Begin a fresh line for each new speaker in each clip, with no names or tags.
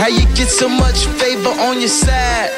How you get so much favor on your side?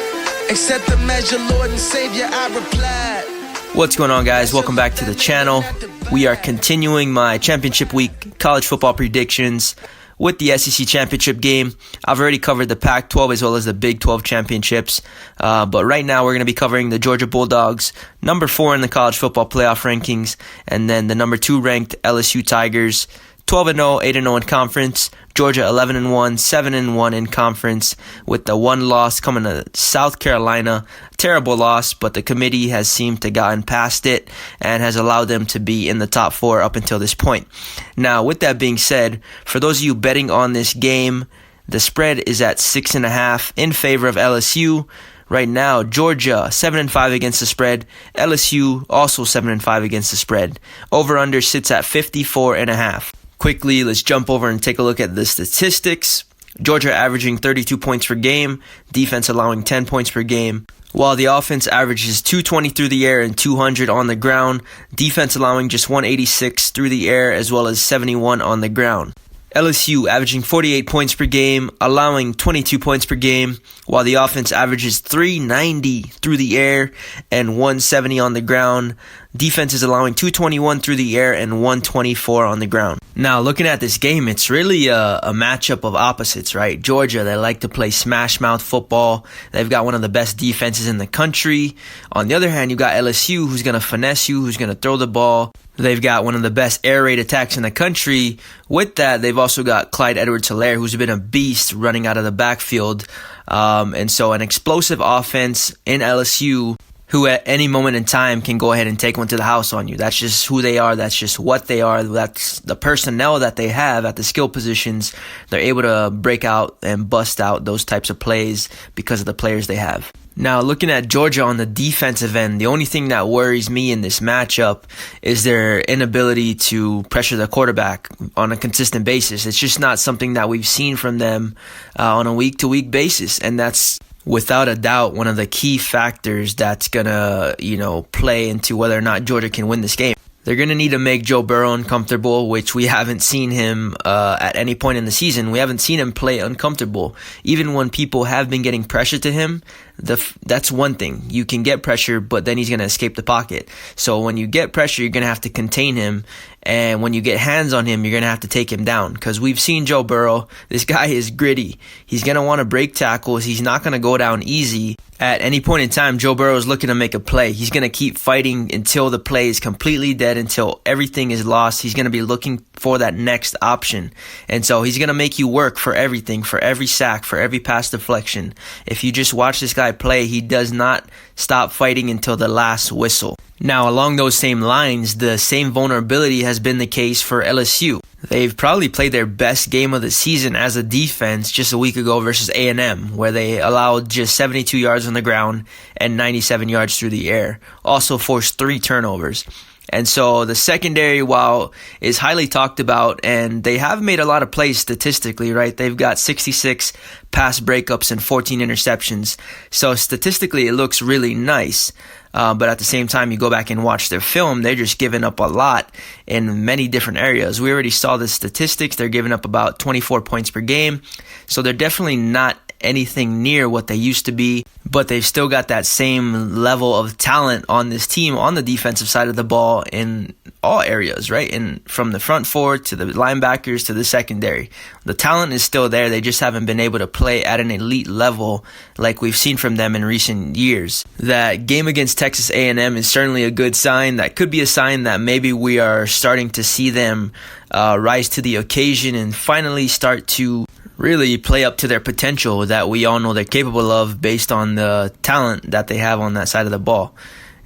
Accept the measure, Lord and Savior, I replied.
What's going on, guys? Welcome back to the channel. We are continuing my championship week college football predictions with the SEC championship game. I've already covered the Pac-12 as well as the Big 12 championships. But right now we're going to be covering the Georgia Bulldogs, number 4 in the college football playoff rankings, and then the number 2 ranked LSU Tigers, 12-0, 8-0 in conference. Georgia 11-1, 7-1 in conference, with the one loss coming to South Carolina. Terrible loss, but the committee has seemed to gotten past it and has allowed them to be in the top 4 up until this point. Now, with that being said, for those of you betting on this game, the spread is at 6.5 in favor of LSU. Right now, Georgia 7-5 against the spread. LSU also 7-5 against the spread. Over/under sits at 54.5. Quickly, let's jump over and take a look at the statistics. Georgia averaging 32 points per game, defense allowing 10 points per game, while the offense averages 220 through the air and 200 on the ground, defense allowing just 186 through the air as well as 71 on the ground. LSU averaging 48 points per game, allowing 22 points per game, while the offense averages 390 through the air and 170 on the ground. Defense is allowing 221 through the air and 124 on the ground. Now, looking at this game, it's really a matchup of opposites, right? Georgia, they like to play smash mouth football. They've got one of the best defenses in the country. On the other hand, you got LSU, who's going to finesse you, who's going to throw the ball. They've got one of the best air raid attacks in the country. With that, they've also got Clyde Edwards-Helaire, who's been a beast running out of the backfield. And so an explosive offense in LSU, who at any moment in time can go ahead and take one to the house on you. That's just who they are. That's just what they are. That's the personnel that they have at the skill positions. They're able to break out and bust out those types of plays because of the players they have. Now, looking at Georgia on the defensive end, the only thing that worries me in this matchup is their inability to pressure the quarterback on a consistent basis. It's just not something that we've seen from them on a week-to-week basis, and that's without a doubt one of the key factors that's going to, play into whether or not Georgia can win this game. They're going to need to make Joe Burrow uncomfortable, which we haven't seen him at any point in the season. We haven't seen him play uncomfortable. Even when people have been getting pressure to him, that's one thing. You can get pressure, but then he's going to escape the pocket. So when you get pressure, you're going to have to contain him. And when you get hands on him, you're going to have to take him down. Because we've seen Joe Burrow. This guy is gritty. He's going to want to break tackles. He's not going to go down easy. At any point in time, Joe Burrow is looking to make a play. He's going to keep fighting until the play is completely dead, until everything is lost. He's going to be looking for that next option. And so he's going to make you work for everything, for every sack, for every pass deflection. If you just watch this guy play, he does not stop fighting until the last whistle. Now, along those same lines, the same vulnerability has been the case for LSU. They've probably played their best game of the season as a defense just a week ago versus A&M, where they allowed just 72 yards on the ground and 97 yards through the air. Also forced 3 turnovers. And so the secondary, while is highly talked about, and they have made a lot of plays statistically, right? They've got 66 pass breakups and 14 interceptions. So statistically, it looks really nice. But at the same time, you go back and watch their film, they're just giving up a lot in many different areas. We already saw the statistics. They're giving up about 24 points per game. So they're definitely not anything near what they used to be, but they've still got that same level of talent on this team on the defensive side of the ball in all areas, right? And from the front four to the linebackers to the secondary. The talent is still there. They just haven't been able to play at an elite level like we've seen from them in recent years. That game against Texas A&M is certainly a good sign. That could be a sign that maybe we are starting to see them rise to the occasion and finally start to really play up to their potential that we all know they're capable of based on the talent that they have on that side of the ball.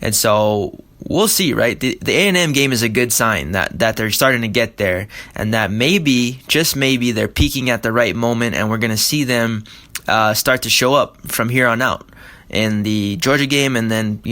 And so we'll see, right? The A&M game is a good sign that they're starting to get there, and that maybe, just maybe, they're peaking at the right moment, and we're going to see them start to show up from here on out in the Georgia game, and then,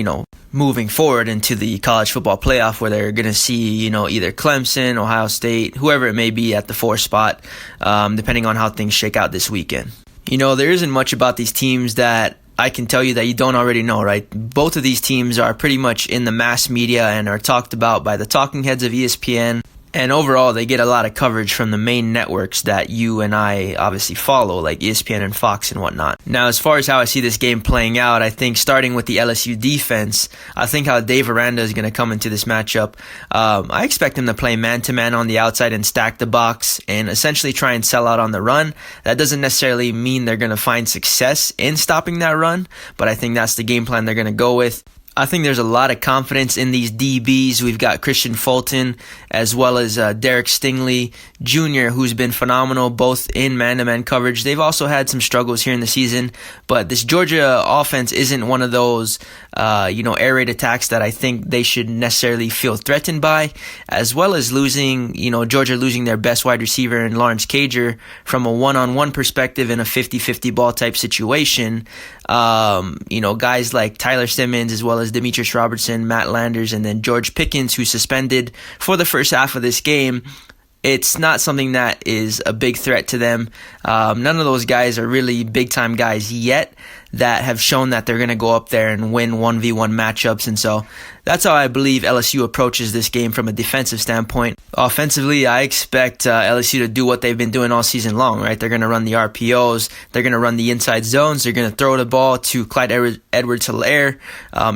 moving forward into the college football playoff, where they're going to see, either Clemson, Ohio State, whoever it may be at the 4 spot, depending on how things shake out this weekend. There isn't much about these teams that I can tell you that you don't already know, right? Both of these teams are pretty much in the mass media and are talked about by the talking heads of ESPN And overall, they get a lot of coverage from the main networks that you and I obviously follow, like ESPN and Fox and whatnot. Now, as far as how I see this game playing out, I think starting with the LSU defense, I think how Dave Aranda is going to come into this matchup. I expect him to play man-to-man on the outside and stack the box and essentially try and sell out on the run. That doesn't necessarily mean they're going to find success in stopping that run, but I think that's the game plan they're going to go with. I think there's a lot of confidence in these DBs. We've got Christian Fulton as well as Derek Stingley Jr., who's been phenomenal both in man-to-man coverage. They've also had some struggles here in the season, but this Georgia offense isn't one of those air raid attacks that I think they should necessarily feel threatened by, as well as Georgia losing their best wide receiver in Lawrence Cager from a one-on-one perspective in a 50-50 ball type situation. Guys like Tyler Simmons as well as Demetrius Robertson, Matt Landers, and then George Pickens, who's suspended for the first half of this game. It's not something that is a big threat to them. None of those guys are really big-time guys yet that have shown that they're going to go up there and win 1v1 matchups. And so that's how I believe LSU approaches this game from a defensive standpoint. Offensively, I expect LSU to do what they've been doing all season long, right? They're going to run the RPOs. They're going to run the inside zones. They're going to throw the ball to Clyde Edwards-Helaire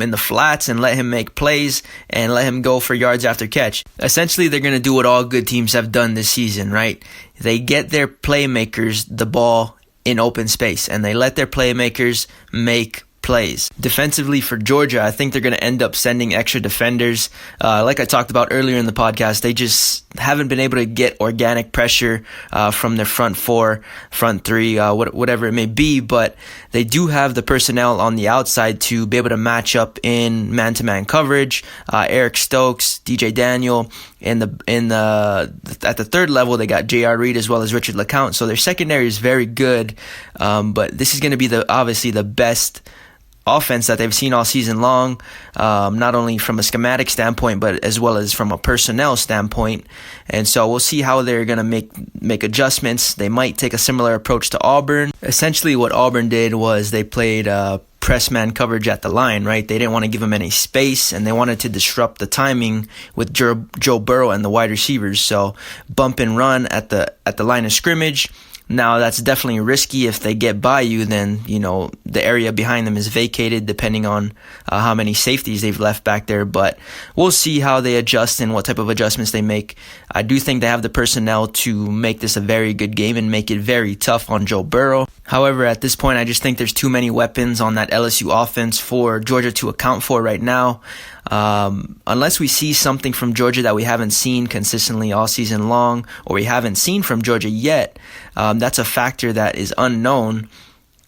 in the flats and let him make plays and let him go for yards after catch. Essentially, they're going to do what all good teams have done this season, right? They get their playmakers the ball in open space, and they let their playmakers make plays. Defensively for Georgia, I think they're going to end up sending extra defenders. Like I talked about earlier in the podcast, they just haven't been able to get organic pressure from their front four, front three, whatever it may be, but they do have the personnel on the outside to be able to match up in man-to-man coverage. Eric Stokes, DJ Daniel, at the third level, they got J.R. Reed as well as Richard LeCounte. So their secondary is very good, but this is going to be obviously the best offense that they've seen all season long, not only from a schematic standpoint, but as well as from a personnel standpoint. And so we'll see how they're going to make adjustments. They might take a similar approach to Auburn. Essentially what Auburn did was they played press man coverage at the line, right? They didn't want to give him any space, and they wanted to disrupt the timing with Joe Burrow and the wide receivers. So bump and run at the line of scrimmage. Now, that's definitely risky. If they get by you, then, the area behind them is vacated depending on how many safeties they've left back there. But we'll see how they adjust and what type of adjustments they make. I do think they have the personnel to make this a very good game and make it very tough on Joe Burrow. However, at this point, I just think there's too many weapons on that LSU offense for Georgia to account for right now. Unless we see something from Georgia that we haven't seen consistently all season long, or we haven't seen from Georgia yet, that's a factor that is unknown.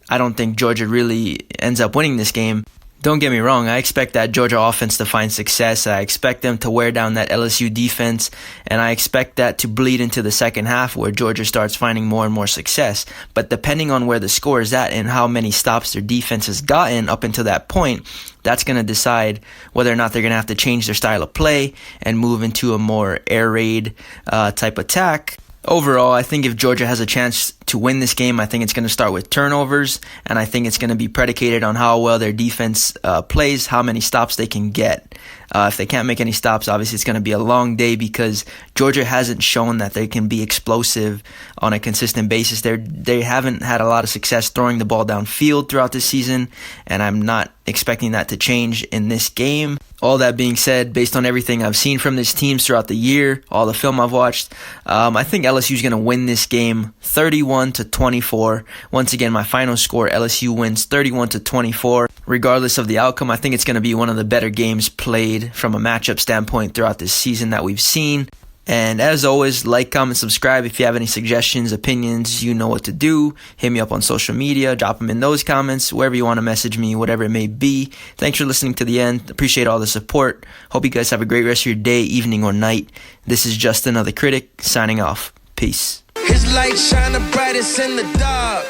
I don't think Georgia really ends up winning this game. Don't get me wrong, I expect that Georgia offense to find success. I expect them to wear down that LSU defense, and I expect that to bleed into the second half where Georgia starts finding more and more success. But depending on where the score is at and how many stops their defense has gotten up until that point, that's going to decide whether or not they're going to have to change their style of play and move into a more air raid type attack. Overall, I think if Georgia has a chance to win this game, I think it's going to start with turnovers, and I think it's going to be predicated on how well their defense plays, how many stops they can get. If they can't make any stops, obviously it's going to be a long day because Georgia hasn't shown that they can be explosive on a consistent basis. They haven't had a lot of success throwing the ball downfield throughout this season, and I'm not expecting that to change in this game. All that being said, based on everything I've seen from this team throughout the year, all the film I've watched, I think LSU is going to win this game 31-24. Once again, my final score, LSU wins 31-24. Regardless of the outcome, I think it's going to be one of the better games played from a matchup standpoint throughout this season that we've seen. And as always, like, comment, subscribe. If you have any suggestions, opinions, you know what to do. Hit me up on social media. Drop them in those comments, wherever you want to message me, whatever it may be. Thanks for listening to the end. Appreciate all the support. Hope you guys have a great rest of your day, evening, or night. This is Just Another Critic, signing off. Peace.
His light shine the brightest in the dark.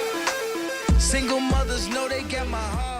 Single mothers know they get my heart.